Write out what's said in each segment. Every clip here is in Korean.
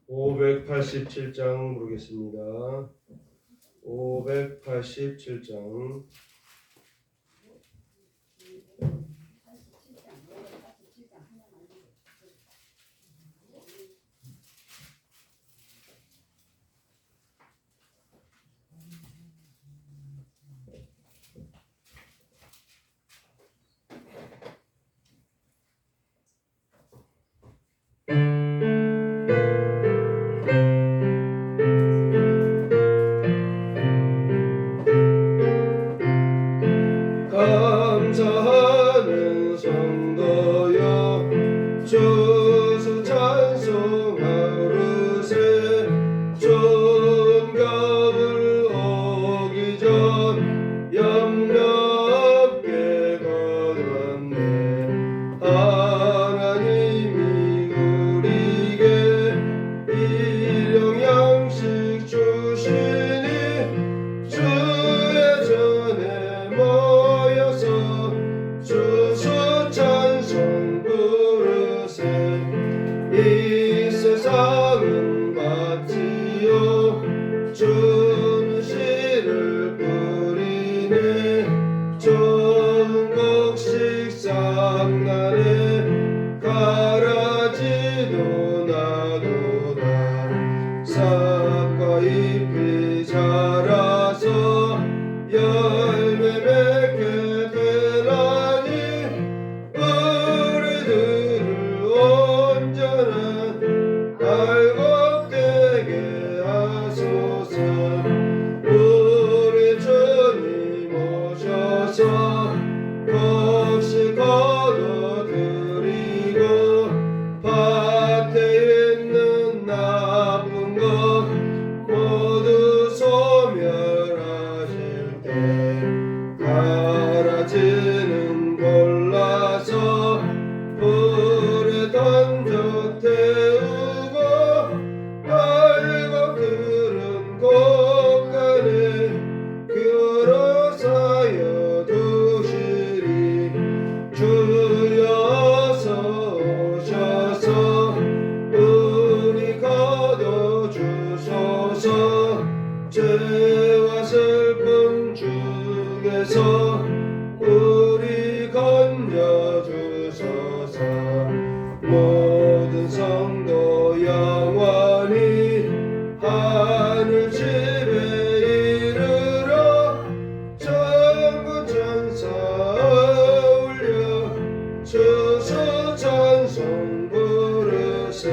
587장 부르겠습니다. 587장. 감사하는 성도여 주수 찬송하르세. 좋은 겨울 오기 전 영렵게 걸었네. 하나님이 우리에게 일용 양식 주시니 주의 전에 모여서 주수 찬송 부르세. 이 세상은 밭이요 주는 씨를 뿌리네. 좋은 곡식 싹나네. 가라지도 나도다. 싹과 잎이 자라서 열매 맺게 되나니 우리들을 온전한 알곡되게 하소서. 우리 주님 오셔서 곡식 거둬들이고 밭에 있는 나쁜 것 모두 소멸하실 때 가라지는 골라서 불에 던져 태우고 알곡들은 곳간에 그러 쌓여 두시리. 주여 어서 오셔서 우리 거둬 주소서. 죄와 슬픔 중에서 우리 건져 주소서. 모든 성도 영원히 하늘 집에 이르러 천군 천사 올려 주수 찬송 부르세.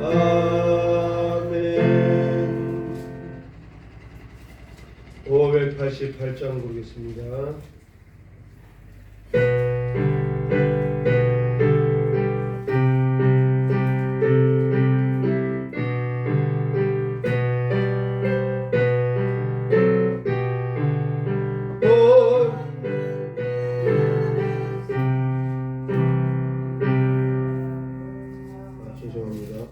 아멘. 588장 부르겠습니다. 죄송합니다.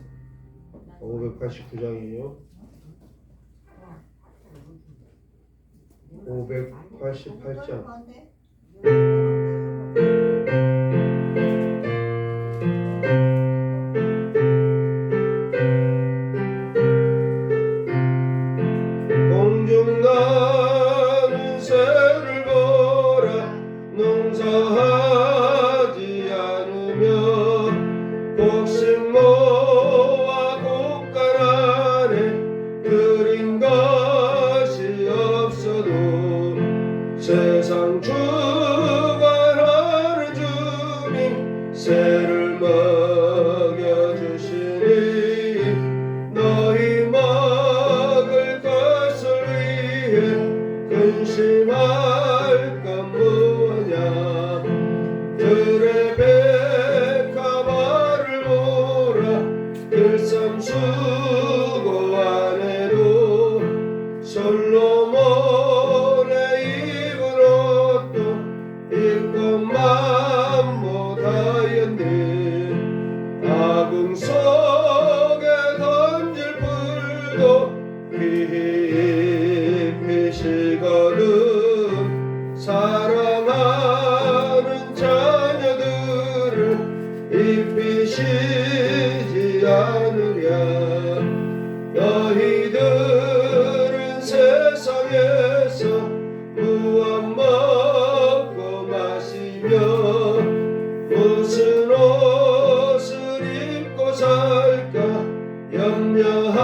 589장이에요. 588장. 공중 나는 새를 보라. 농사하지 않으며 곡식 모아 곡간 안에 들인 것이 없어도 세상 주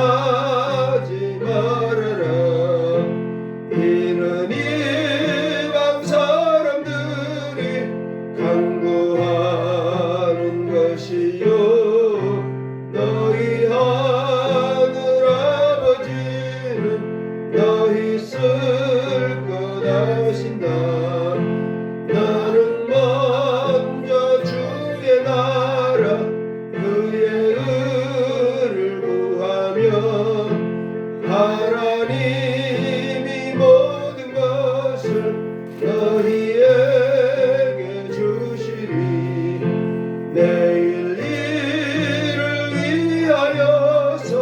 염려하지 말아라. 이는 이방 사람들이 간구하는 것이요 너희 하늘 아버지는 너희 쓸 것 아신다. 나는 먼저 주의 나라 그의 의를 구하면 하나님이 모든 것을 너희에게 주시리. 내일 일을 위하여서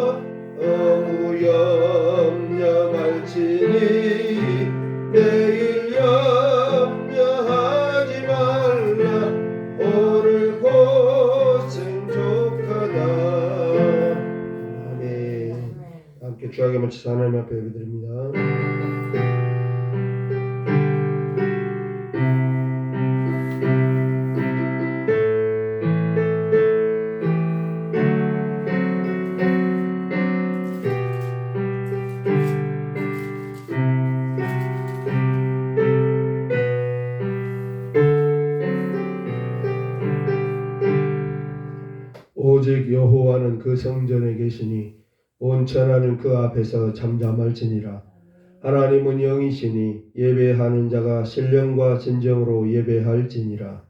너무 염려할지니 내일 염려하지 말라. 오늘 고생 족하다. 아멘. 함께 주하게 마치사 하나님 앞에 예배드립니다. 오직 여호와는 그 성전에 계시니 온 천하는 그 앞에서 잠잠할지니라. 하나님은 영이시니 예배하는 자가 신령과 진정으로 예배할지니라.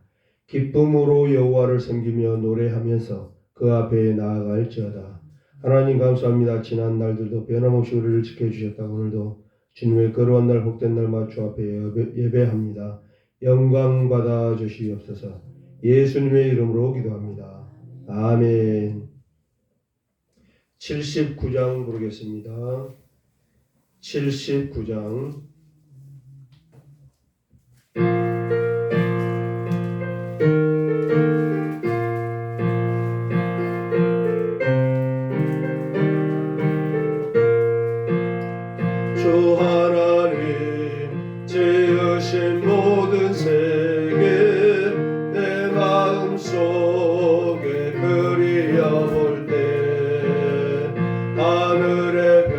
기쁨으로 여호와를 섬기며 노래하면서 그 앞에 나아갈지어다. 하나님 감사합니다. 지난 날들도 변함없이 우리를 지켜주셨다. 오늘도 주님의 거룩한 날 복된 날 맞추 앞에 예배합니다. 영광 받아 주시옵소서. 예수님의 이름으로 기도합니다. 아멘. 79장 부르겠습니다. 79장. 주 하나님 지으신 모든 세계 내 마음속에 그리워볼 때 하늘의 별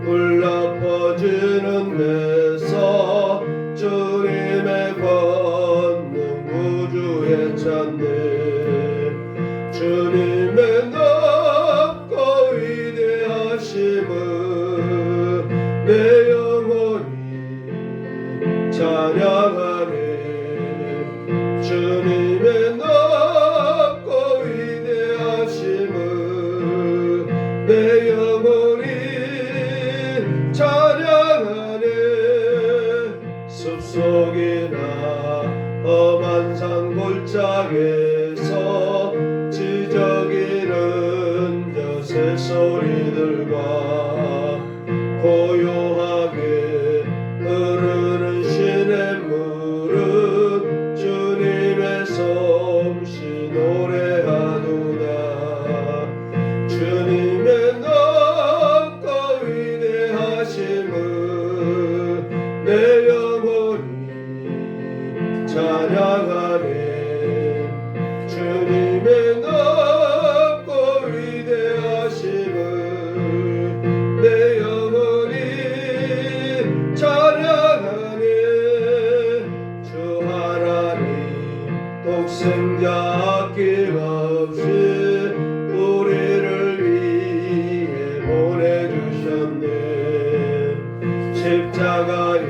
울려 퍼지는 데서 주님의 권능 우주에 찬네. 주님의 높고 위대하심을 내 영혼이 찬양하네. 주님의 높고 위대하심을 내 영혼이 찬양하네. 숲속이나 험한 산 골짜기에서 지저귀는 저 새소리들과 고요하게 흐르는 시냇물은 주님의 솜씨 노래하도다. 주님의 높고 위대하심을 내 영혼이 찬양하네. 주님의 높고 위대하심을 내 영혼이 찬양하네. 주 하나님 독생자 아낌없이 우리를 위해 보내주셨네. 십자가에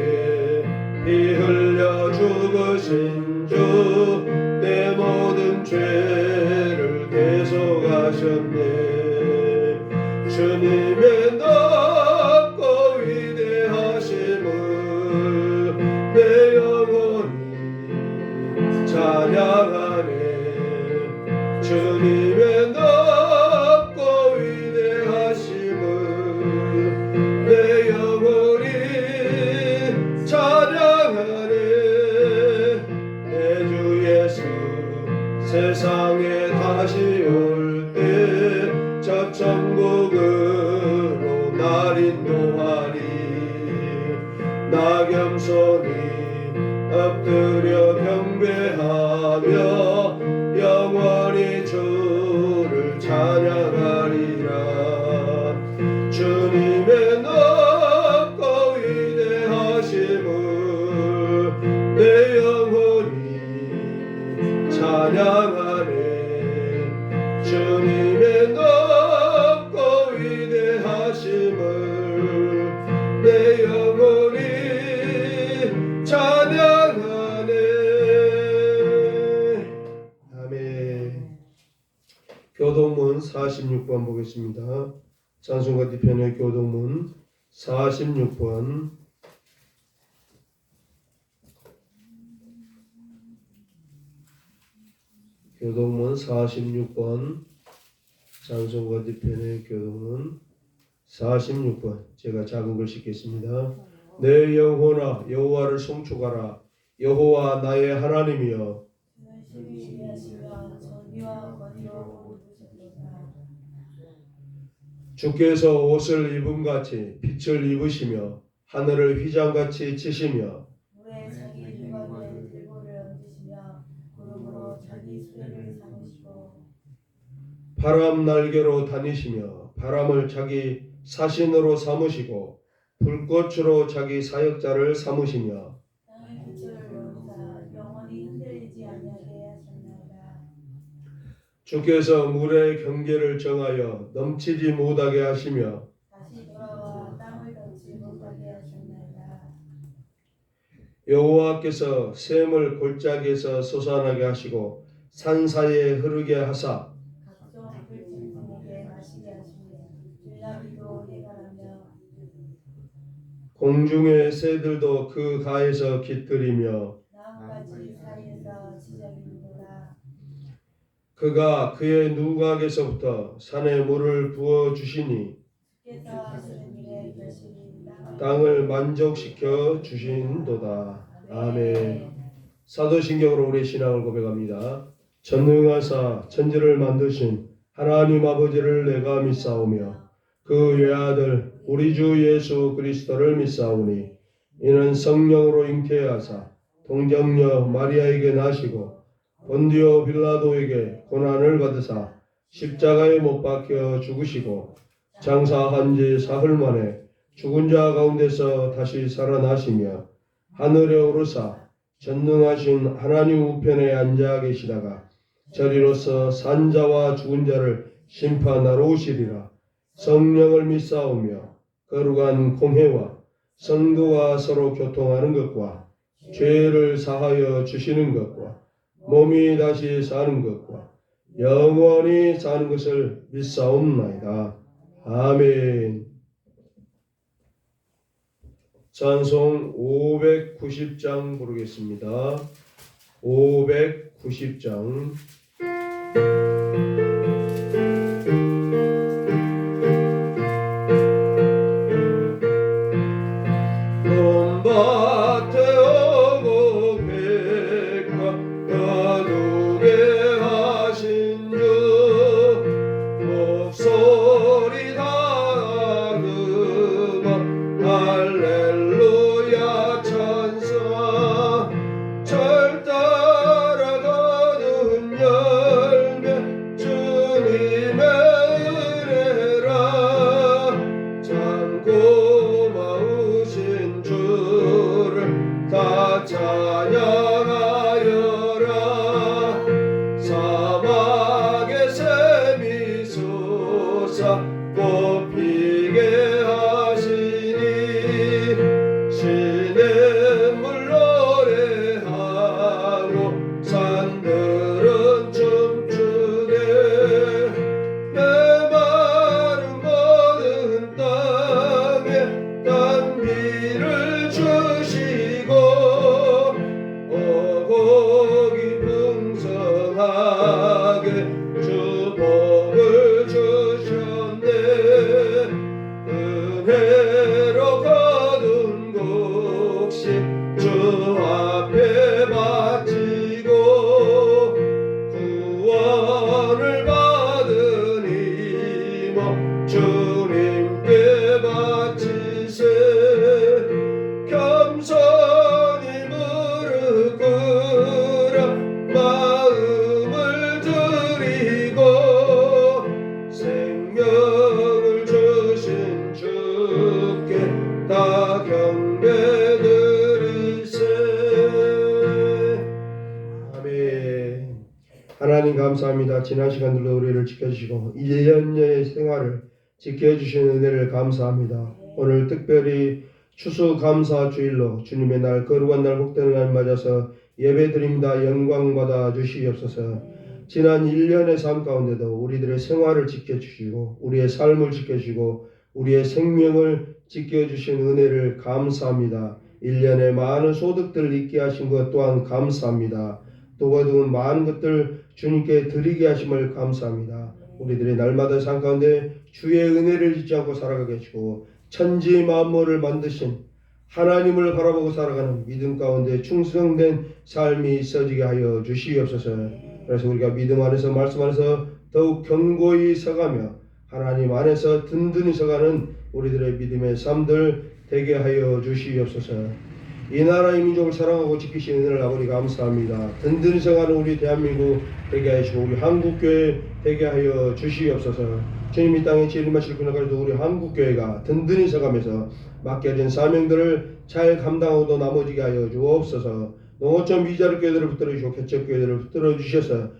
피 흘려 죽으신 주 내 모든 죄를 대속하셨네. 주님의 높고 위대하심을 내 영혼이 찬양하네. 주님의 높고 위대하심을 내 영혼이 찬양하네. 내 주 예수 세상에 다시 올 때 저 천국으로 날 인도하리. 나 겸손히 엎드려 경배하며 영원히 주를 찬양하리라. 46번 보겠습니다. 찬송가 뒤편의 교동문 46번. 교동문 46번. 찬송가 뒤편의 교동문 46번. 제가 작은 글 싣겠습니다. 내 영혼아 여호와를 송축하라. 여호와 나의 하나님이여. 주께서 옷을 입음같이 빛을 입으시며 하늘을 휘장같이 치시며 물에 자기 두각에 들보를 얹으시며 구름으로 자기 수레를 삼으시고 바람 날개로 다니시며 바람을 자기 사신으로 삼으시고 불꽃으로 자기 사역자를 삼으시며 땅의 빛을 여기사 영원히 흔들리지 아니하게 하셨나이다. 주께서 물의 경계를 정하여 넘치지 못하게 하시며 다시 돌아와 땅을 덮지 못하게 하셨나이다. 여호와께서 샘을 골짜기에서 솟아나게 하시고 산 사이에 흐르게 하사 각종 들짐승에게 마시게 하시며 들나귀도 예가라며 공중의 새들도 그 가에서 깃들이며 나뭇가지 사이에서 지저귀는도다. 그가 그의 누각에서부터 산에 물을 부어 주시니 주께서 하시는 일에 결실이 땅을 만족시켜 주신도다. 아멘. 사도신경으로 우리의 신앙을 고백합니다. 전능하사 천지를 만드신 하나님 아버지를 내가 믿사오며 그 외아들 우리 주 예수 그리스도를 믿사오니 이는 성령으로 잉태하사 동정녀 마리아에게 나시고 본디오 빌라도에게 고난을 받으사 십자가에 못 박혀 죽으시고 장사한 지 사흘 만에 죽은 자 가운데서 다시 살아나시며 하늘에 오르사 전능하신 하나님 우편에 앉아 계시다가 저리로서 산자와 죽은 자를 심판하러 오시리라. 성령을 믿사오며 거룩한 공회와 성도와 서로 교통하는 것과 죄를 사하여 주시는 것과 몸이 다시 사는 것과 영원히 사는 것을 믿사옵나이다. 아멘. 찬송 590장 부르겠습니다. 590장. 논밭에 오고 백과 거두게 하신 주 목소리 다그마 할렐루야 찬사 절 따라가는 열매 주님의 은혜라 참 고마우신 주를 다 찬양하여라. 사막의 샘이 솟아 꽃피게 하시니 시냇물 노래하고 산들은 춤추네. 메마른 모든 땅에 단비를 주시고 오곡이 풍성하게 주 복을 주셨네. 은혜로 거둔 곡식 주 앞에 바치고 구원을 받은 이모 주님께 바치세. 겸손히 무릎 꿇어 마음을 드리고 생명을 주신 주께 다 경배드리세. 아멘. 하나님 감사합니다. 지난 시간들로 우리를 지켜주시고 1년여의 생활을 지켜주신 은혜를 감사합니다. 오늘 특별히 추수감사 주일로 주님의 날 거룩한 날 복되는 날 맞아서 예배드립니다. 영광 받아 주시옵소서. 지난 1년의 삶 가운데도 우리들의 생활을 지켜주시고 우리의 삶을 지켜주시고 우리의 생명을 지켜주신 은혜를 감사합니다. 1년에 많은 소득들을 있게 하신 것 또한 감사합니다. 두고두고 많은 것들 주님께 드리게 하심을 감사합니다. 우리들의 날마다 삶 가운데 주의 은혜를 잊지 않고 살아가게 하시고 천지 만물을 만드신 하나님을 바라보고 살아가는 믿음 가운데 충성된 삶이 있어지게 하여 주시옵소서. 그래서 우리가 믿음 안에서 말씀 안에서 더욱 견고히 서가며 하나님 안에서 든든히 서가는 우리들의 믿음의 삶들 되게 하여 주시옵소서. 이 나라의 민족을 사랑하고 지키시는 은혜를 아버지 감사합니다. 든든히 서가는 우리 대한민국 되게 하시고 우리 한국교회 되게 하여 주시옵소서. 주님 이 땅에 재림하실 그날까지도 우리 한국교회가 든든히 서가면서 맡겨진 사명들을 잘 감당하고도 나머지게 하여 주옵소서. 농어촌 미자립 교회들을 붙들어 주시고 개척 교회들을 붙들어 주셔서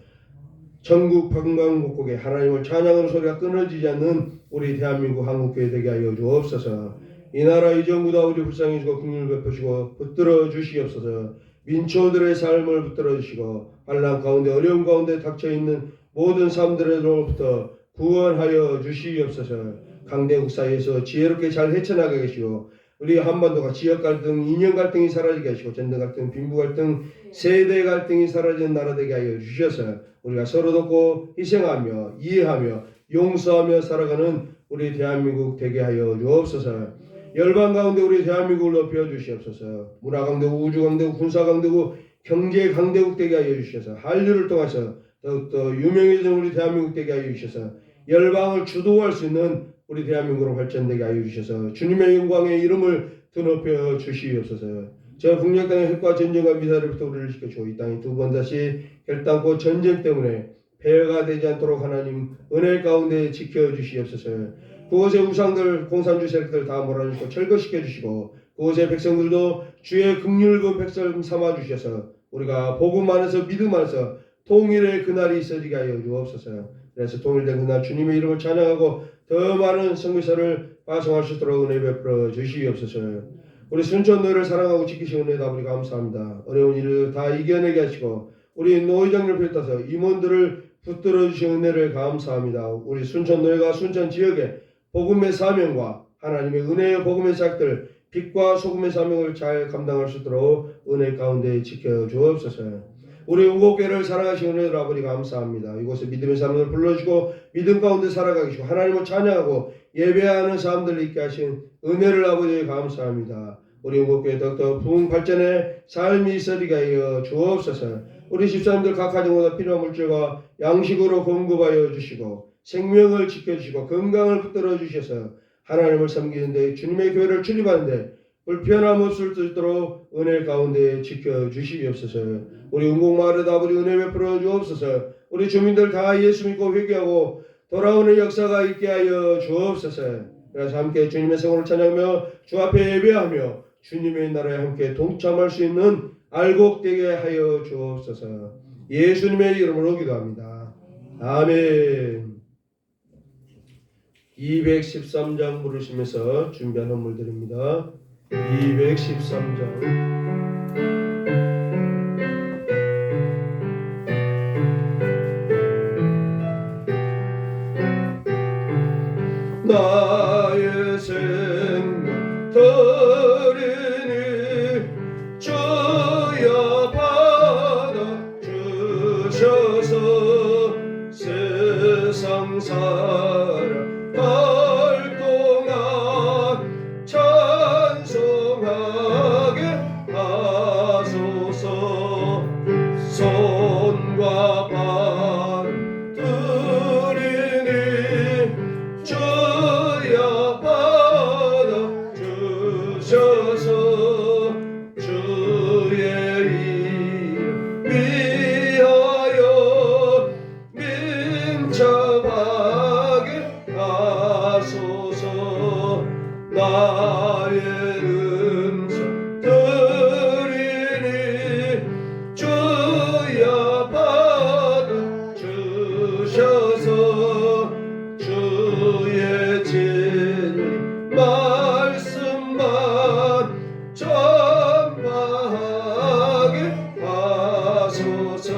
전국 방방곡곡에 하나님을 찬양하는 소리가 끊어지지 않는 우리 대한민국 한국교회 되게 하여 주옵소서. 이 나라 이 정부도 아버지 불쌍히 주시고 긍휼을 베푸시고 붙들어 주시옵소서. 민초들의 삶을 붙들어 주시고 환난 가운데 어려움 가운데 닥쳐있는 모든 삶들로부터 구원하여 주시옵소서. 강대국 사이에서 지혜롭게 잘 헤쳐나가게 하시고 우리 한반도가 지역 갈등, 이념 갈등이 사라지게 하시고 전등 갈등, 빈부 갈등, 세대 갈등이 사라지는 나라 되게 하여 주셔서 우리가 서로 돕고 희생하며 이해하며 용서하며 살아가는 우리 대한민국 되게 하여 주옵소서. 열방 가운데 우리 대한민국을 높여 주시옵소서. 문화 강대국, 우주 강대국, 군사 강대국, 경제 강대국 되게 하여 주셔서 한류를 통해서 더욱더 유명해진 우리 대한민국 되게 하여 주셔서 열방을 주도할 수 있는 우리 대한민국으로 발전되게 하여 주셔서 주님의 영광의 이름을 드높여 주시옵소서. 저 북녘 땅의 핵과 전쟁과 미사일부터 우리를 지켜주고 이 땅이 두 번 다시 결단코 전쟁 때문에 폐허가 되지 않도록 하나님 은혜 가운데 지켜주시옵소서. 그곳의 우상들 공산주의 세력들 다 몰아내시고 철거시켜 주시고 그곳의 백성들도 주의 긍휼군 백성 삼아 주셔서 우리가 복음 안에서 믿음 안에서 통일의 그날이 있어지게 하여 주옵소서. 그래서 통일된 그날 주님의 이름을 찬양하고 더 많은 선교사를 파송할 수 있도록 은혜 베풀어 주시옵소서. 우리 순천 너희를 사랑하고 지키시는 은혜 아버지 감사합니다. 어려운 일을 다 이겨내게 하시고 우리 노회장님을 비롯해서 임원들을 붙들어 주신 은혜를 감사합니다. 우리 순천 노회가 순천 지역에 복음의 사명과 하나님의 은혜의 복음의 작들 빛과 소금의 사명을 잘 감당할 수 있도록 은혜 가운데 지켜주옵소서. 우리 우곡교회를 사랑하시는 은혜를 아버지 감사합니다. 이곳에 믿음의 사람을 불러주고 믿음 가운데 살아가게 하시고 하나님을 찬양하고 예배하는 사람들을 있게 하신 은혜를 아버지 감사합니다. 우리 우곡교회 더욱더 부흥 발전의 삶이 있어지게 하여 주옵소서. 우리 집사님들 각 가정마다 필요한 물질과 양식으로 공급하여 주시고 생명을 지켜주시고 건강을 붙들어 주셔서 하나님을 섬기는데 주님의 교회를 출입하는데 불편함 없을 수 있도록 은혜 가운데 지켜주시옵소서. 우리 운곡마을에도 아버지 은혜 베풀어 주옵소서. 우리 주민들 다 예수 믿고 회개하고 돌아오는 역사가 있게 하여 주옵소서. 그래서 함께 주님의 성을 찬양하며 주 앞에 예배하며 주님의 나라에 함께 동참할 수 있는 알곡되게 하여 주옵소서. 예수님의 이름으로 기도합니다. 아멘. 213장 부르시면서 준비한 헌물들입니다. 213장 나의 생명 드리니 주여 받아 주셔서 세상 살아 동안 찬송하게 하소서. 손과 발 드리니 주여 받아 주셔서 주의 이름 위하여 민첩하게 하소서. 나의 음성 들으니 주여 받아 주셔서 주의 진리 말씀만 전파하게 하소서.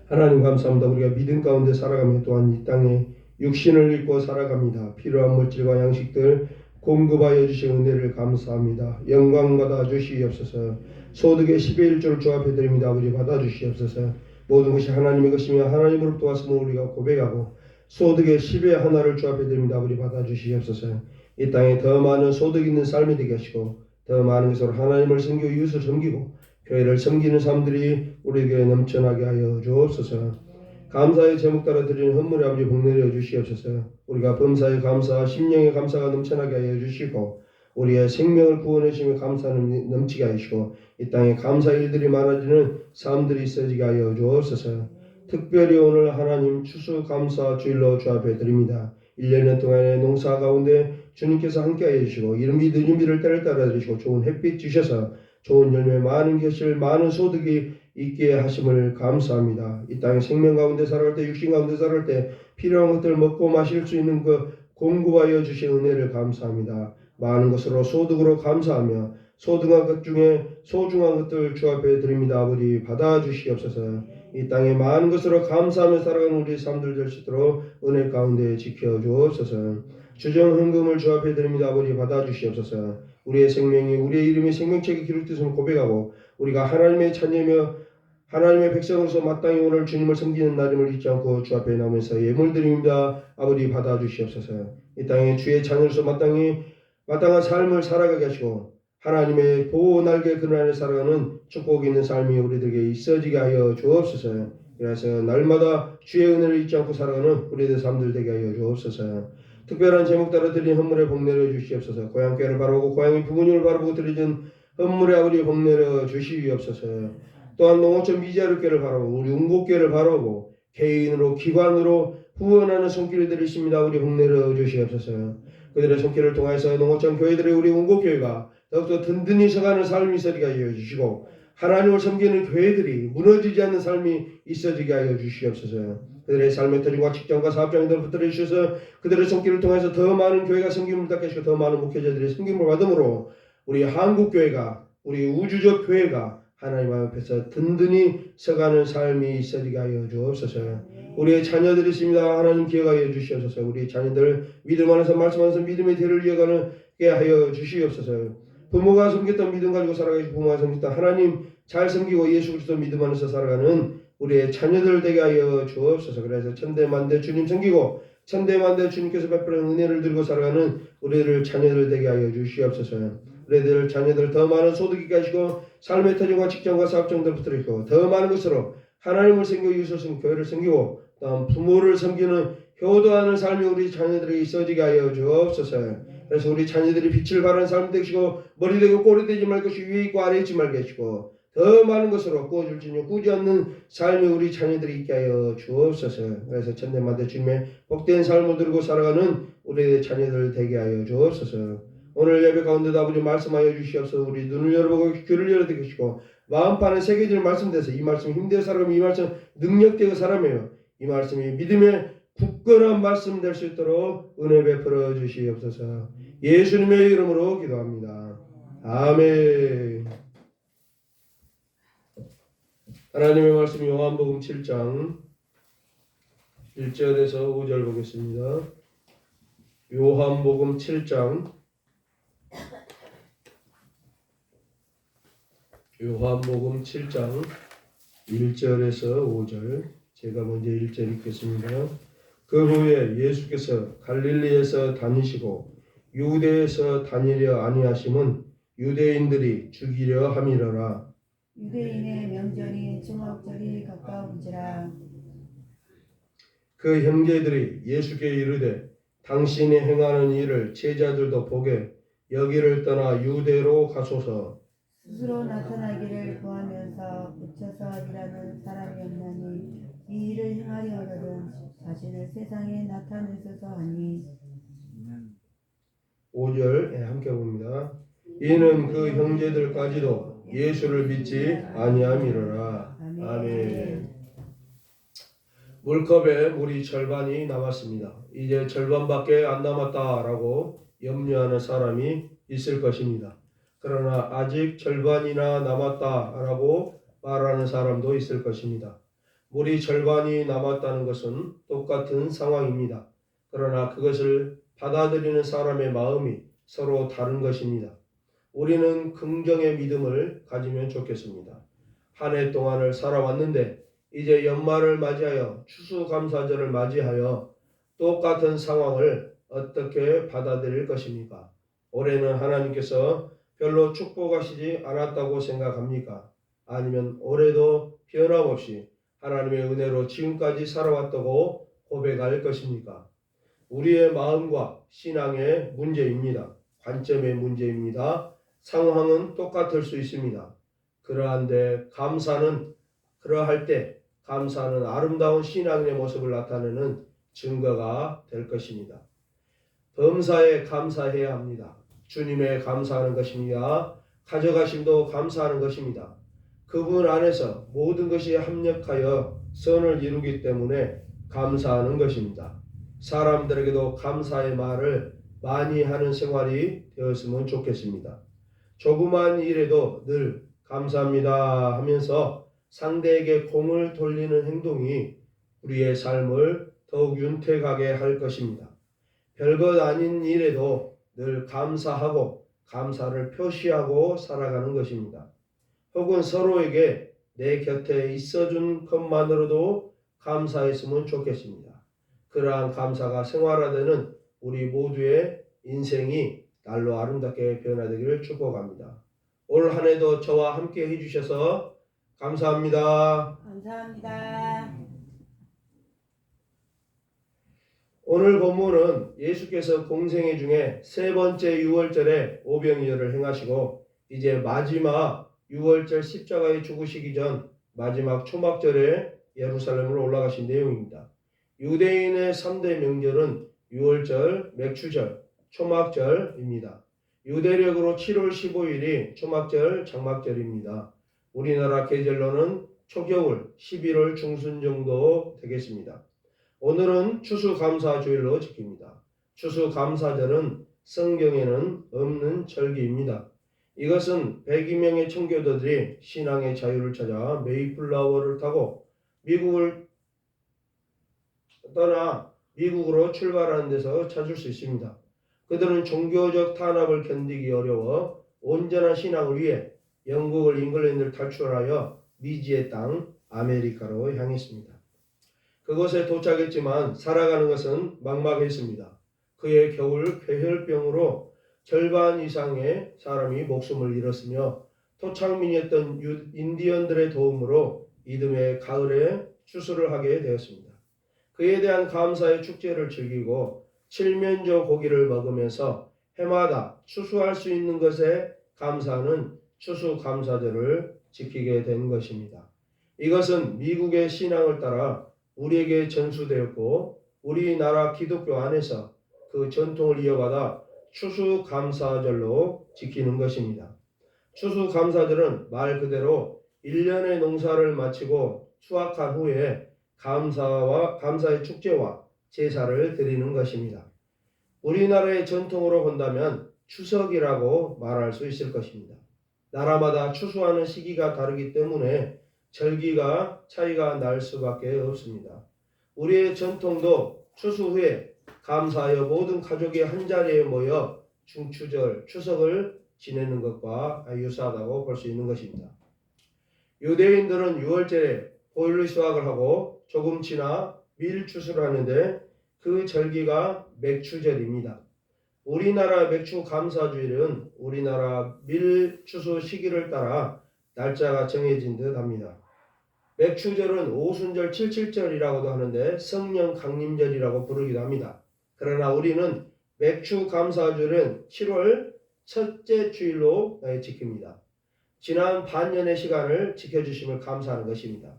하나님 감사합니다. 우리가 믿음 가운데 살아가며 또한 이 땅에 육신을 입고 살아갑니다. 필요한 물질과 양식들 공급하여 주신 은혜를 감사합니다. 영광 받아 주시옵소서. 소득의 10의 1조를 주 앞에 드립니다. 아버지 받아 주시옵소서. 모든 것이 하나님의 것이며 하나님으로부터 왔음을 우리가 고백하고 소득의 10의 하나를 주 앞에 드립니다. 아버지 받아 주시옵소서. 이 땅에 더 많은 소득 있는 삶이 되게 하시고 더 많은 것으로 하나님을 섬기고 이웃을 섬기고 교회를 섬기는 사람들이 우리에게 넘쳐나게 하여 주옵소서. 감사의 제목 따라 드리는 헌물의 아버지 복 내려 주시옵소서. 우리가 범사에 감사, 심령의 감사가 넘쳐나게 하여 주시고 우리의 생명을 구원해 주시며 감사는 넘치게 하시고 이 땅에 감사 일들이 많아지는 사람들이 있어지게 하여 주옵소서. 특별히 오늘 하나님 추수감사 주일로 주 앞에 드립니다. 1년 동안의 농사 가운데 주님께서 함께하여 주시고 이른비 늦은비를 때를 따라 주시고 좋은 햇빛 주셔서 좋은 열매 많은 결실 많은 소득이 있게 하심을 감사합니다. 이 땅의 생명 가운데 살아갈 때 육신 가운데 살아갈 때 필요한 것들을 먹고 마실 수 있는 그 공급하여 주신 은혜를 감사합니다. 많은 것으로 소득으로 감사하며 소중한 것 중에 소중한 것들 주 앞에 드립니다. 아버지 받아 주시옵소서. 이 땅에 많은 것으로 감사하며 살아가는 우리 삶들 될 수 있도록 은혜 가운데 지켜 주옵소서. 주정 헌금을 주 앞에 드립니다. 아버지 받아 주시옵소서. 우리의 생명이 우리의 이름이 생명책에 기록되었음을 고백하고 우리가 하나님의 자녀며 하나님의 백성으로서 마땅히 오늘 주님을 섬기는 날임을 잊지 않고 주 앞에 나오면서 예물 드립니다. 아버지 받아 주시옵소서. 이 땅에 주의 자녀로서 마땅한 삶을 살아가게 하시고 하나님의 보호 날개 그늘 안에 살아가는 축복 있는 삶이 우리들에게 있어지게 하여 주옵소서. 그래서 날마다 주의 은혜를 잊지 않고 살아가는 우리들 삶들 되게 하여 주옵소서. 특별한 제목 따라 드린 헌물에 복 내려 주시옵소서. 고향교회를 바라보고 고향의 부모님을 바라보고 드리는 헌물에 아버지 복 내려 주시옵소서. 또한 농어촌 미자루교회를 바라보고 우리 운곡교회를 바라보고 개인으로 기관으로 후원하는 손길을 들이십니다. 우리 복 내려 주시옵소서. 그들의 손길을 통해서 농어촌 교회들의 우리 운곡교회가 더욱더 든든히 서가는 삶이 있어지게 하여 주시고 하나님을 섬기는 교회들이 무너지지 않는 삶이 있어지게 하여 주시옵소서. 그들의 삶의 터전과 직장과 사업장들을 붙들어 주셔서 그들의 손길을 통해서 더 많은 교회가 섬김을 받게 하시고 더 많은 목회자들이 섬김을 받음으로 우리 한국교회가 우리 우주적 교회가 하나님 앞에서 든든히 서가는 삶이 있어지게 하여 주옵소서. 우리의 자녀들이 있습니다. 하나님 기억하여 주시옵소서. 우리 자녀들 믿음 안에서 말씀 안에서 믿음의 대를 이어가게 하여 주시옵소서. 부모가 섬겼던 믿음 가지고 살아가시고 부모가 섬겼던 하나님 잘 섬기고 예수 그리스도 믿음 안에서 살아가는 우리의 자녀들 되게 하여 주옵소서. 그래서 천대만대 주님 섬기고 천대만대 주님께서 베푸는 은혜를 들고 살아가는 우리들 자녀들 되게 하여 주시옵소서. 우리들 자녀들 더 많은 소득 있게 하시고 삶의 터전과 직장과 사업장들 붙들어주고 더 많은 것으로 하나님을 섬기고 이웃을 섬기고 교회를 섬기고 또한 부모를 섬기는 효도하는 삶이 우리 자녀들에게 있어지게 하여 주옵소서. 그래서 우리 자녀들이 빛을 발하는 삶 되시고 머리 되고 꼬리 되지 말고 위에 있고 아래 있지 말게 하시고 더 많은 것으로 구워줄 주님 꾸지 않는 삶이 우리 자녀들이 있게 하여 주옵소서. 그래서 천대만대 주님의 복된 삶을 들고 살아가는 우리의 자녀들 되게 하여 주옵소서. 오늘 예배 가운데도 아버지 말씀하여 주시옵소서. 우리 눈을 열어보고 귀를 열어드리고 계시고 마음판에 새겨질 말씀돼서 이 말씀 힘대어 사람이 이 말씀 능력되고 사람이에요. 이 말씀이 믿음의 굳건한 말씀 될 수 있도록 은혜 베풀어 주시옵소서. 예수님의 이름으로 기도합니다. 아멘. 하나님의 말씀 요한복음 7장 1절에서 5절 보겠습니다. 요한복음 7장 1절에서 5절 제가 먼저 1절 읽겠습니다. 그 후에 예수께서 갈릴리에서 다니시고 유대에서 다니려 아니하심은 유대인들이 죽이려 함이러라. 유대인의 명절이 초막절이 가까운지라. 그 형제들이 예수께 이르되 당신이 행하는 일을 제자들도 보게 여기를 떠나 유대로 가소서. 스스로 나타나기를 구하면서 붙여서 일하는 사람이 없나니 이 일을 행하려거든 자신을 세상에 나타내소서 하니. 5절 함께 봅니다. 이는 그 형제들까지도 예수를 믿지 아니함이로라. 아멘. 물컵에 물이 절반이 남았습니다. 이제 절반밖에 안 남았다라고 염려하는 사람이 있을 것입니다. 그러나 아직 절반이나 남았다라고 말하는 사람도 있을 것입니다. 물이 절반이 남았다는 것은 똑같은 상황입니다. 그러나 그것을 받아들이는 사람의 마음이 서로 다른 것입니다. 우리는 긍정의 믿음을 가지면 좋겠습니다. 한 해 동안을 살아왔는데 이제 연말을 맞이하여 추수감사절을 맞이하여 똑같은 상황을 어떻게 받아들일 것입니까? 올해는 하나님께서 별로 축복하시지 않았다고 생각합니까? 아니면 올해도 변함없이 하나님의 은혜로 지금까지 살아왔다고 고백할 것입니까? 우리의 마음과 신앙의 문제입니다. 관점의 문제입니다. 상황은 똑같을 수 있습니다. 그러할 때 감사는 아름다운 신앙의 모습을 나타내는 증거가 될 것입니다. 범사에 감사해야 합니다. 주님에 감사하는 것입니다. 가져가심도 감사하는 것입니다. 그분 안에서 모든 것이 합력하여 선을 이루기 때문에 감사하는 것입니다. 사람들에게도 감사의 말을 많이 하는 생활이 되었으면 좋겠습니다. 조그만 일에도 늘 감사합니다 하면서 상대에게 공을 돌리는 행동이 우리의 삶을 더욱 윤택하게 할 것입니다. 별것 아닌 일에도 늘 감사하고 감사를 표시하고 살아가는 것입니다. 혹은 서로에게 내 곁에 있어준 것만으로도 감사했으면 좋겠습니다. 그러한 감사가 생활화되는 우리 모두의 인생이 날로 아름답게 변화되기를 축복합니다. 올 한 해도 저와 함께 해주셔서 감사합니다. 감사합니다. 오늘 본문은 예수께서 공생애 중에 세 번째 유월절에 오병이어를 행하시고 이제 마지막 유월절 십자가에 죽으시기 전 마지막 초막절에 예루살렘으로 올라가신 내용입니다. 유대인의 3대 명절은 유월절, 맥추절, 초막절입니다. 유대력으로 7월 15일이 초막절, 장막절입니다. 우리나라 계절로는 초겨울 11월 중순 정도 되겠습니다. 오늘은 추수감사주일로 지킵니다. 추수감사절은 성경에는 없는 절기입니다. 이것은 102명의 청교도들이 신앙의 자유를 찾아 메이플라워를 타고 미국을 떠나 미국으로 출발하는 데서 찾을 수 있습니다. 그들은 종교적 탄압을 견디기 어려워 온전한 신앙을 위해 영국을 잉글랜드를 탈출하여 미지의 땅 아메리카로 향했습니다. 그곳에 도착했지만 살아가는 것은 막막했습니다. 그의 겨울 폐혈병으로 절반 이상의 사람이 목숨을 잃었으며 토착민이었던 인디언들의 도움으로 이듬해 가을에 추수를 하게 되었습니다. 그에 대한 감사의 축제를 즐기고 칠면조 고기를 먹으면서 해마다 추수할 수 있는 것에 감사하는 추수감사절을 지키게 된 것입니다. 이것은 미국의 신앙을 따라 우리에게 전수되었고 우리나라 기독교 안에서 그 전통을 이어받아 추수감사절로 지키는 것입니다. 추수감사절은 말 그대로 1년의 농사를 마치고 수확한 후에 감사의 축제와 제사를 드리는 것입니다. 우리나라의 전통으로 본다면 추석이라고 말할 수 있을 것입니다. 나라마다 추수하는 시기가 다르기 때문에 절기가 차이가 날 수밖에 없습니다. 우리의 전통도 추수 후에 감사하여 모든 가족이 한자리에 모여 중추절, 추석을 지내는 것과 유사하다고 볼 수 있는 것입니다. 유대인들은 6월절에 보일러 수확을 하고 조금 지나 밀추수를 하는데 그 절기가 맥추절입니다. 우리나라 맥추감사주일은 우리나라 밀추수 시기를 따라 날짜가 정해진 듯 합니다. 맥추절은 오순절 77절이라고도 하는데 성령 강림절이라고 부르기도 합니다. 그러나 우리는 맥추감사절은 7월 첫째 주일로 지킵니다. 지난 반년의 시간을 지켜주심을 감사하는 것입니다.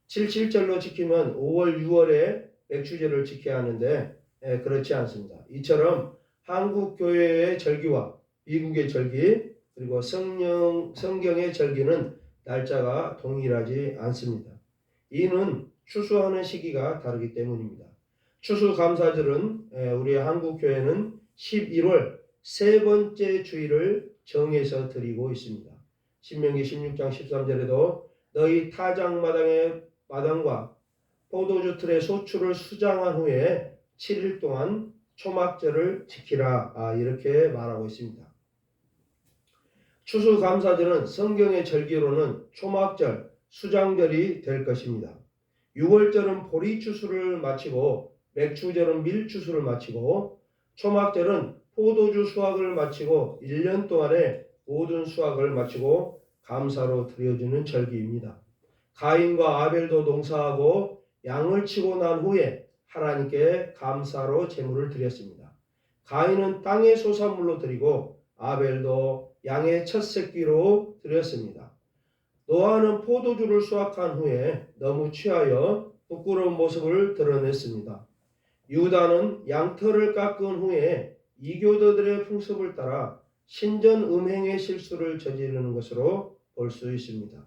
77절로 지키면 5월, 6월에 맥추절을 지켜야 하는데 그렇지 않습니다. 이처럼 한국 교회의 절기와 미국의 절기 그리고 성경의 절기는 날짜가 동일하지 않습니다. 이는 추수하는 시기가 다르기 때문입니다. 추수감사절은 우리 한국 교회는 11월 세 번째 주일을 정해서 드리고 있습니다. 신명기 16장 13절에도 너희 타작마당의 마당과 포도주 틀에 소출을 수장한 후에 7일 동안 초막절을 지키라. 이렇게 말하고 있습니다. 추수감사절은 성경의 절기로는 초막절, 수장절이 될 것입니다. 6월절은 보리추수를 마치고 맥추절은 밀추수를 마치고 초막절은 포도주 수확을 마치고 1년 동안의 모든 수확을 마치고 감사로 드려지는 절기입니다. 가인과 아벨도 농사하고 양을 치고 난 후에 하나님께 감사로 제물을 드렸습니다. 가인은 땅의 소산물로 드리고 아벨도 양의 첫 새끼로 드렸습니다. 노아는 포도주를 수확한 후에 너무 취하여 부끄러운 모습을 드러냈습니다. 유다는 양털을 깎은 후에 이교도들의 풍습을 따라 신전 음행의 실수를 저지르는 것으로 볼 수 있습니다.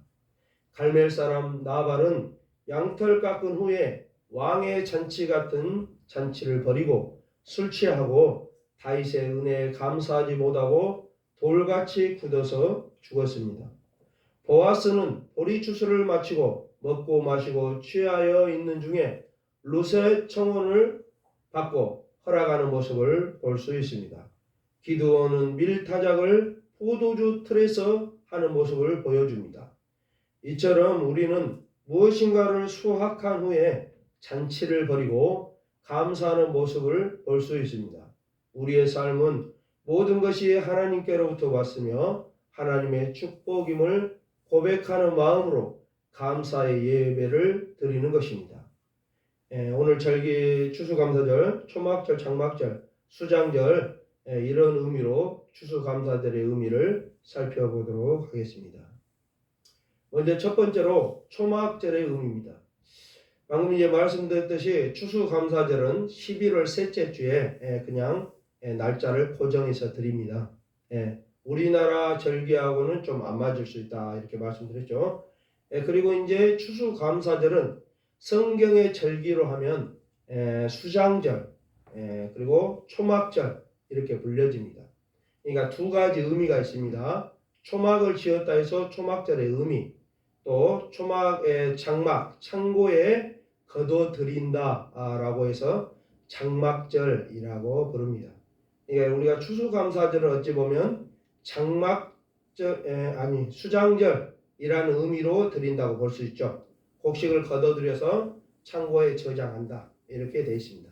갈멜 사람 나발은 양털 깎은 후에 왕의 잔치 같은 잔치를 벌이고 술 취하고 다윗의 은혜에 감사하지 못하고 돌같이 굳어서 죽었습니다. 보아스는 보리추수를 마치고 먹고 마시고 취하여 있는 중에 룻의 청혼을 받고 허락하는 모습을 볼 수 있습니다. 기드온은 밀타작을 포도주 틀에서 하는 모습을 보여줍니다. 이처럼 우리는 무엇인가를 수확한 후에 잔치를 벌이고 감사하는 모습을 볼 수 있습니다. 우리의 삶은 모든 것이 하나님께로부터 왔으며 하나님의 축복임을 고백하는 마음으로 감사의 예배를 드리는 것입니다. 오늘 절기 추수감사절, 초막절, 장막절, 수장절 이런 의미로 추수감사절의 의미를 살펴보도록 하겠습니다. 먼저 첫 번째로 초막절의 의미입니다. 방금 이제 말씀드렸듯이 추수감사절은 11월 셋째 주에 그냥 날짜를 고정해서 드립니다. 우리나라 절기하고는 좀 안 맞을 수 있다 이렇게 말씀드렸죠. 그리고 이제 추수감사절은 성경의 절기로 하면 수장절 그리고 초막절 이렇게 불려집니다. 그러니까 두 가지 의미가 있습니다. 초막을 지었다 해서 초막절의 의미, 또 초막의 장막, 창고에 거둬들인다 라고 해서 장막절이라고 부릅니다. 그러니까 우리가 추수감사절을 어찌 보면 수장절이라는 의미로 드린다고 볼 수 있죠. 곡식을 거둬들여서 창고에 저장한다 이렇게 되어 있습니다.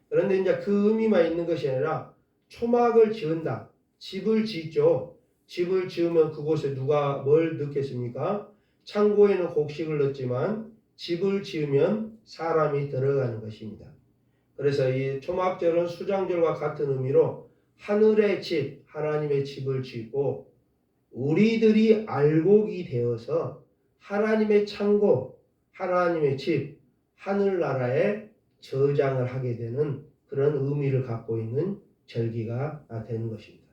그런데 이제 그 의미만 있는 것이 아니라 초막을 지은다, 집을 짓죠. 집을 지으면 그곳에 누가 뭘 넣겠습니까? 창고에는 곡식을 넣지만 집을 지으면 사람이 들어가는 것입니다. 그래서 이 초막절은 수장절과 같은 의미로 하늘의 집, 하나님의 집을 짓고 우리들이 알곡이 되어서 하나님의 창고, 하나님의 집, 하늘나라에 저장을 하게 되는 그런 의미를 갖고 있는 절기가 되는 것입니다.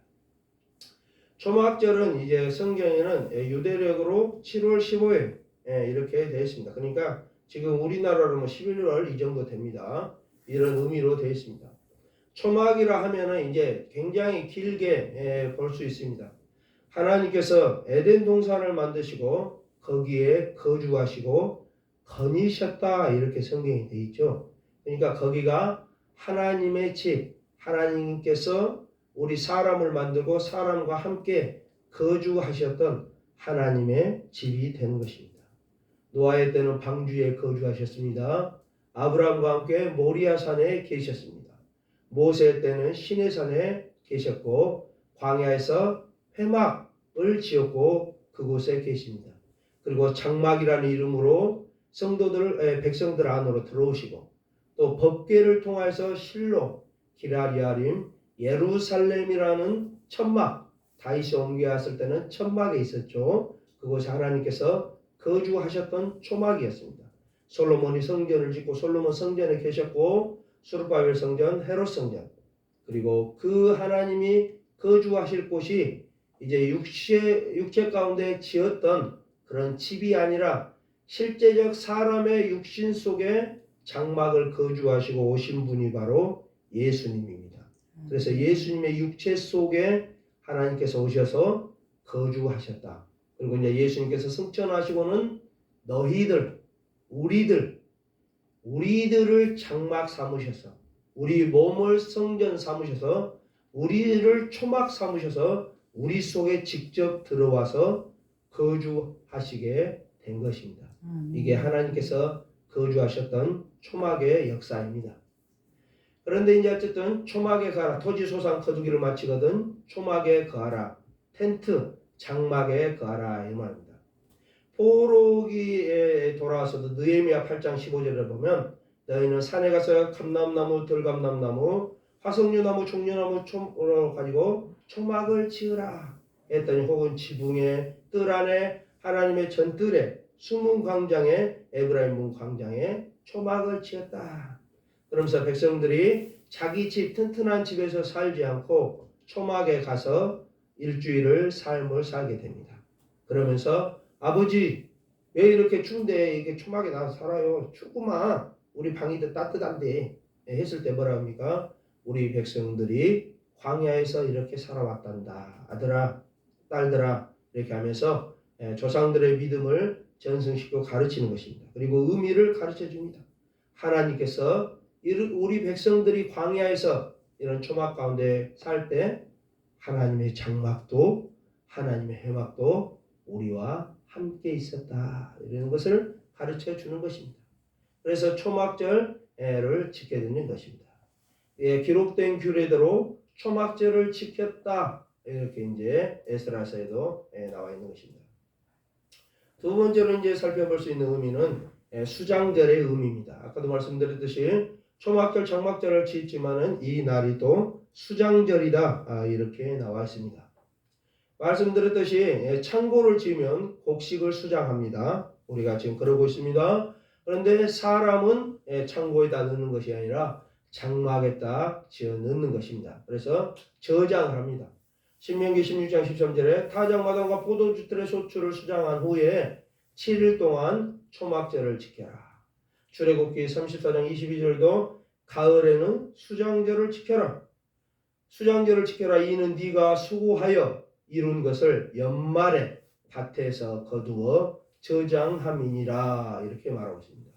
초막절은 이제 성경에는 유대력으로 7월 15일 이렇게 되어 있습니다. 그러니까 지금 우리나라로 11월 이 정도 됩니다. 이런 의미로 되어 있습니다. 초막이라 하면은 이제 굉장히 길게 볼 수 있습니다. 하나님께서 에덴 동산을 만드시고 거기에 거주하시고 거니셨다 이렇게 성경이 되어 있죠. 그러니까 거기가 하나님의 집, 하나님께서 우리 사람을 만들고 사람과 함께 거주하셨던 하나님의 집이 되는 것입니다. 노아의 때는 방주에 거주하셨습니다. 아브라함과 함께 모리아산에 계셨습니다. 모세 때는 시내산에 계셨고 광야에서 회막을 지었고 그곳에 계십니다. 그리고 장막이라는 이름으로 백성들 안으로 들어오시고 또 법궤를 통해서 실로, 기라리아림, 예루살렘이라는 천막, 다윗이 옮겨왔을 때는 천막에 있었죠. 그곳에 하나님께서 거주하셨던 초막이었습니다. 솔로몬이 성전을 짓고 솔로몬 성전에 계셨고 수르바벨 성전, 헤롯 성전, 그리고 그 하나님이 거주하실 곳이 이제 육체 가운데 지었던 그런 집이 아니라 실제적 사람의 육신 속에 장막을 거주하시고 오신 분이 바로 예수님입니다. 그래서 예수님의 육체 속에 하나님께서 오셔서 거주하셨다. 그리고 이제 예수님께서 승천하시고는 너희들, 우리들을 장막 삼으셔서 우리 몸을 성전 삼으셔서 우리를 초막 삼으셔서 우리 속에 직접 들어와서 거주하시게 된 것입니다. 이게 하나님께서 거주하셨던 초막의 역사입니다. 그런데 이제 어쨌든 초막에 가라. 토지 소산 거두기를 마치거든 초막에 거하라. 텐트 장막에 거하라 이 말입니다. 포로기에 돌아와서도 느헤미야 8장 15절을 보면 너희는 산에 가서 감람나무, 들감람나무, 화석류나무, 종려나무 총 가지고 초막을 지으라 했더니 혹은 지붕에 뜰 안에 하나님의 전뜰에 숨은 광장에 에브라임 문 광장에 초막을 지었다. 그러면서 백성들이 자기 집 튼튼한 집에서 살지 않고 초막에 가서 일주일을 삶을 살게 됩니다. 그러면서 아버지 왜 이렇게 추운데 이게 초막에 나와서 살아요? 춥구만. 우리 방이 더 따뜻한데 했을 때 뭐라 합니까? 우리 백성들이 광야에서 이렇게 살아왔단다. 아들아 딸들아 이렇게 하면서 조상들의 믿음을 전승시키고 가르치는 것입니다. 그리고 의미를 가르쳐 줍니다. 하나님께서 우리 백성들이 광야에서 이런 초막 가운데 살 때 하나님의 장막도 하나님의 회막도 우리와 함께 있었다. 이런 것을 가르쳐 주는 것입니다. 그래서 초막절을 지켜야 되는 것입니다. 기록된 규례대로 초막절을 지켰다. 이렇게 이제 에스라서에도 나와 있는 것입니다. 두 번째로 이제 살펴볼 수 있는 의미는 수장절의 의미입니다. 아까도 말씀드렸듯이 초막절, 장막절을 짓지만은 이 날이 또 수장절이다. 이렇게 나와 있습니다. 말씀드렸듯이 창고를 지으면 곡식을 수장합니다. 우리가 지금 그러고 있습니다. 그런데 사람은 창고에다 넣는 것이 아니라 장막에다 지어 넣는 것입니다. 그래서 저장을 합니다. 신명기 16장 13절에 타작마당과 포도주들의 소출을 수장한 후에 7일 동안 초막절을 지켜라. 출애굽기 34장 22절도 가을에는 수장절을 지켜라. 수장절을 지켜라. 이는 네가 수고하여 이룬 것을 연말에 밭에서 거두어 저장함이니라. 이렇게 말하고 있습니다.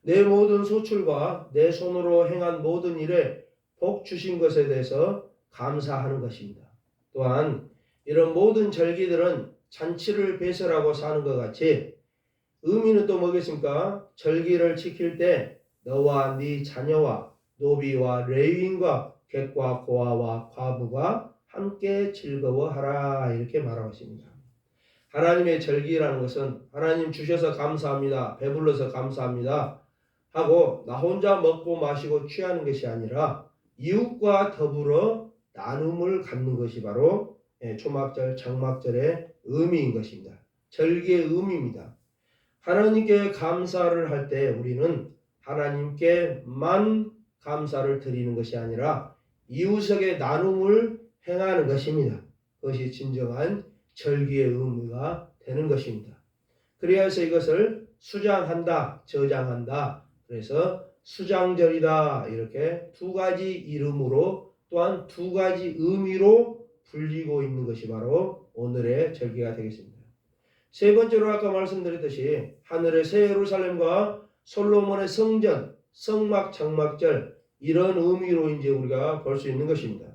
내 모든 소출과 내 손으로 행한 모든 일에 복 주신 것에 대해서 감사하는 것입니다. 또한 이런 모든 절기들은 잔치를 배설하고 사는 것 같이 의미는 또 뭐겠습니까? 절기를 지킬 때 너와 네 자녀와 노비와 레위인과 객과 고아와 과부가 함께 즐거워하라. 이렇게 말하고 있습니다. 하나님의 절기라는 것은 하나님 주셔서 감사합니다. 배불러서 감사합니다. 하고 나 혼자 먹고 마시고 취하는 것이 아니라 이웃과 더불어 나눔을 갖는 것이 바로 초막절, 장막절의 의미인 것입니다. 절기의 의미입니다. 하나님께 감사를 할 때 우리는 하나님께만 감사를 드리는 것이 아니라 이웃에게 나눔을 행하는 것입니다. 그것이 진정한 절기의 의미가 되는 것입니다. 그래서 이것을 수장한다, 저장한다. 그래서 수장절이다. 이렇게 두 가지 이름으로 또한 두 가지 의미로 불리고 있는 것이 바로 오늘의 절기가 되겠습니다. 세 번째로 아까 말씀드렸듯이 하늘의 새 예루살렘과 솔로몬의 성전, 성막, 장막절 이런 의미로 이제 우리가 볼 수 있는 것입니다.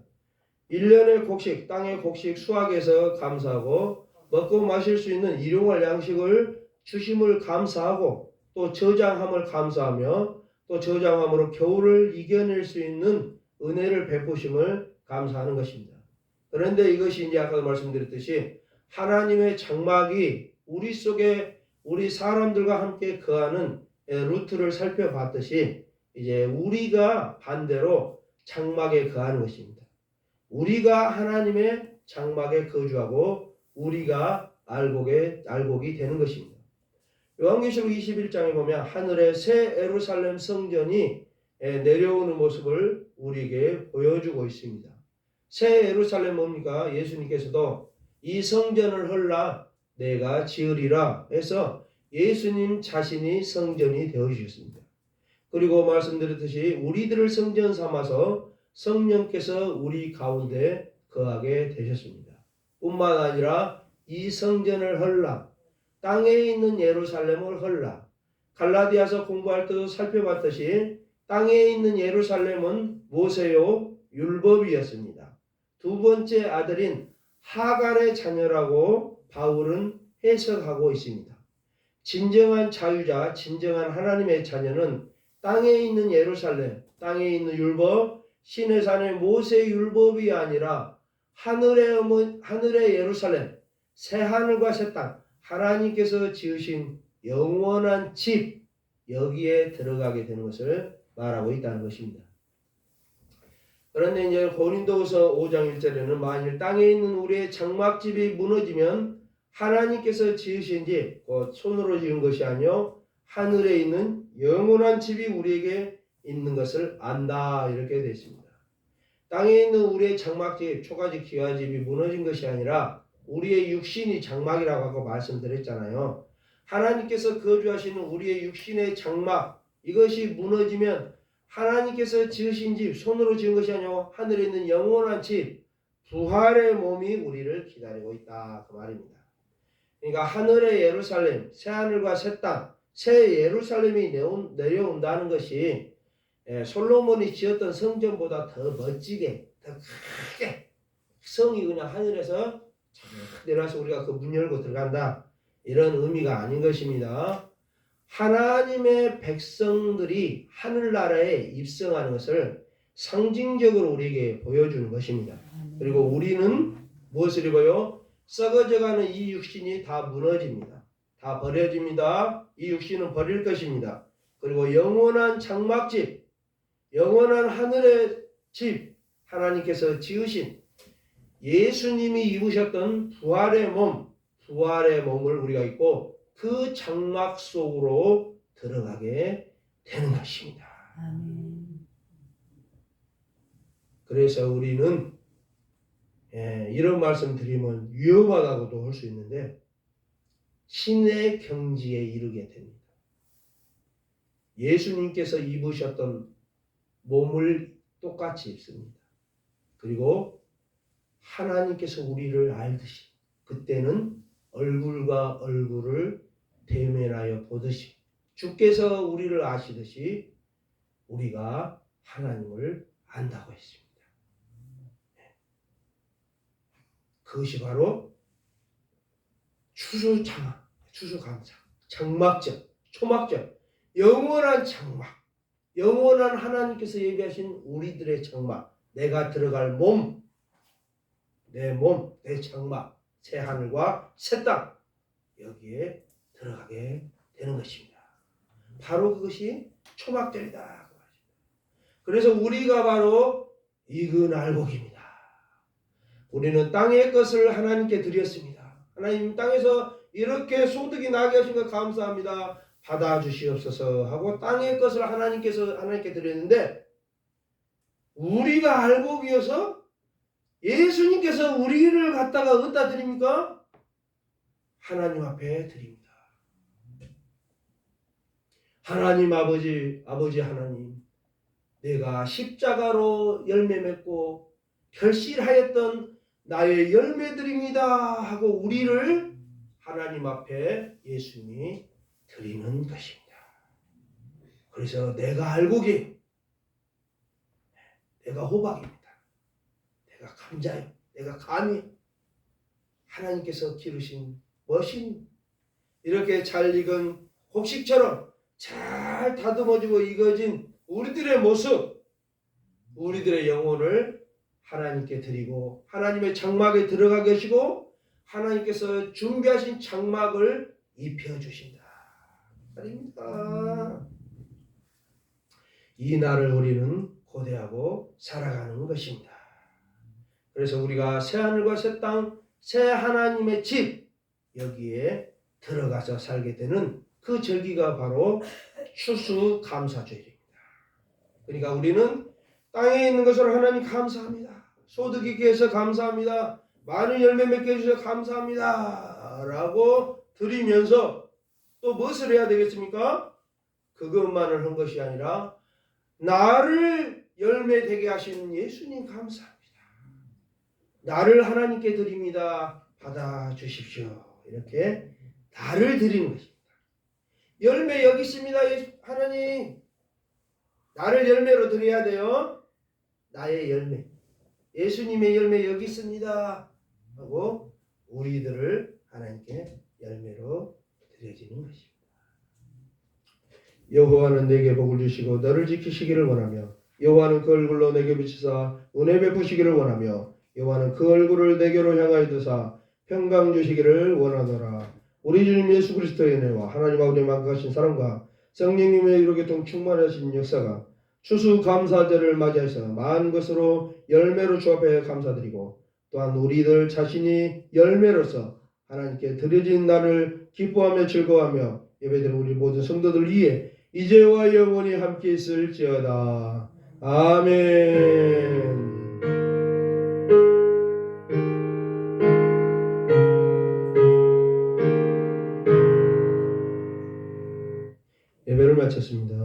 1년의 곡식, 땅의 곡식 수확에서 감사하고 먹고 마실 수 있는 일용할 양식을 주심을 감사하고 또 저장함을 감사하며 또 저장함으로 겨울을 이겨낼 수 있는 은혜를 베푸심을 감사하는 것입니다. 그런데 이것이 이제 아까 말씀드렸듯이 하나님의 장막이 우리 속에 우리 사람들과 함께 거하는 루트를 살펴봤듯이 이제 우리가 반대로 장막에 거하는 것입니다. 우리가 하나님의 장막에 거주하고 우리가 알곡이 되는 것입니다. 요한계시록 21장에 보면 하늘의 새 예루살렘 성전이 내려오는 모습을 우리에게 보여주고 있습니다. 새 예루살렘 뭡니까? 예수님께서도 이 성전을 헐라 내가 지으리라 해서 예수님 자신이 성전이 되어주셨습니다. 그리고 말씀드렸듯이 우리들을 성전 삼아서 성령께서 우리 가운데 거하게 되셨습니다. 뿐만 아니라 이 성전을 헐라 땅에 있는 예루살렘을 헐라 갈라디아서 공부할 때도 살펴봤듯이 땅에 있는 예루살렘은 모세요? 율법이었습니다. 두 번째 아들인 하갈의 자녀라고 바울은 해석하고 있습니다. 진정한 자유자, 진정한 하나님의 자녀는 땅에 있는 예루살렘, 땅에 있는 율법, 신의 산의 모세 율법이 아니라 하늘의 예루살렘, 새 하늘과 새 땅, 하나님께서 지으신 영원한 집, 여기에 들어가게 되는 것을 말하고 있다는 것입니다. 그런데 이제 고린도후서 5장 1절에는 만일 땅에 있는 우리의 장막집이 무너지면 하나님께서 지으신 집, 곧 손으로 지은 것이 아니요 하늘에 있는 영원한 집이 우리에게 있는 것을 안다, 이렇게 되어 있습니다. 땅에 있는 우리의 장막집, 초가집, 기와집이 무너진 것이 아니라 우리의 육신이 장막이라고 하고 말씀드렸잖아요. 하나님께서 거주하시는 우리의 육신의 장막, 이것이 무너지면 하나님께서 지으신 집, 손으로 지은 것이 아니고 하늘에 있는 영원한 집, 부활의 몸이 우리를 기다리고 있다, 그 말입니다. 그러니까 하늘의 예루살렘, 새 하늘과 새 땅, 새 예루살렘이 내려온다는 것이 솔로몬이 지었던 성전보다 더 멋지게, 더 크게, 성이 그냥 하늘에서 내려와서 우리가 그 문 열고 들어간다, 이런 의미가 아닌 것입니다. 하나님의 백성들이 하늘나라에 입성하는 것을 상징적으로 우리에게 보여주는 것입니다. 그리고 우리는 무엇을 입어요? 썩어져가는 이 육신이 다 무너집니다. 다 버려집니다. 이 육신은 버릴 것입니다. 그리고 영원한 장막집, 영원한 하늘의 집, 하나님께서 지으신 예수님이 입으셨던 부활의 몸을 우리가 입고 그 장막 속으로 들어가게 되는 것입니다. 아멘. 그래서 우리는 이런 말씀 드리면 위험하다고도 할 수 있는데 신의 경지에 이르게 됩니다. 예수님께서 입으셨던 몸을 똑같이 입습니다. 그리고 하나님께서 우리를 알듯이 그때는 얼굴과 얼굴을 대면하여 보듯이 주께서 우리를 아시듯이 우리가 하나님을 안다고 했습니다. 그것이 바로 추수감사, 장막전, 초막전, 영원한 장막, 영원한 하나님께서 예비하신 우리들의 장막, 내가 들어갈 몸, 내 몸, 내 장막, 새 하늘과 새 땅, 여기에 들어가게 되는 것입니다. 바로 그것이 초막절이다. 그래서 우리가 바로 익은 알곡입니다. 우리는 땅의 것을 하나님께 드렸습니다. 하나님, 땅에서 이렇게 소득이 나게 하신 것 감사합니다. 받아주시옵소서 하고 땅의 것을 하나님께 드렸는데 우리가 알곡이어서 예수님께서 우리를 갖다가 어디다 드립니까? 하나님 앞에 드립니다. 하나님 아버지 하나님, 내가 십자가로 열매 맺고 결실하였던 나의 열매들입니다 하고 우리를 하나님 앞에 예수님이 드리는 것입니다. 그래서 내가 알곡이에요. 내가 호박입니다. 내가 감자예요. 내가 감이에요. 하나님께서 기르신 멋진 이렇게 잘 익은 곡식처럼 잘 다듬어지고 익어진 우리들의 모습, 우리들의 영혼을 하나님께 드리고 하나님의 장막에 들어가 계시고 하나님께서 준비하신 장막을 입혀주신다. 아닙니까? 이 날을 우리는 고대하고 살아가는 것입니다. 그래서 우리가 새 하늘과 새 땅, 새 하나님의 집, 여기에 들어가서 살게 되는 그 절기가 바로 추수감사절입니다. 그러니까 우리는 땅에 있는 것으로 하나님 감사합니다. 소득이 귀해서 감사합니다. 많은 열매 맺게 해주셔서 감사합니다 라고 드리면서 또 무엇을 해야 되겠습니까? 그것만을 한 것이 아니라 나를 열매 되게 하시는 예수님 감사합니다. 나를 하나님께 드립니다. 받아주십시오. 이렇게 나를 드리는 것입니다. 열매 여기 있습니다. 하나님 나를 열매로 드려야 돼요. 나의 열매, 예수님의 열매 여기 있습니다 하고 우리들을 하나님께 열매로 드려지는 것입니다. 여호와는 내게 복을 주시고 너를 지키시기를 원하며 여호와는 그 얼굴로 내게 비치사 은혜 베푸시기를 원하며 여호와는 그 얼굴을 내게로 향하여 두사 평강 주시기를 원하노라. 우리 주님 예수 그리스도의 은혜와 하나님 아버지의 만각하신 사랑과 성령님의 이루교통 충만하신 역사가 추수감사절을 맞이해서 많은 것으로 열매로 주 앞에 감사드리고 또한 우리들 자신이 열매로서 하나님께 드려진 날을 기뻐하며 즐거워하며 예배드리는 우리 모든 성도들 위해 이제와 영원히 함께 있을지어다. 아멘. 예배를 마쳤습니다.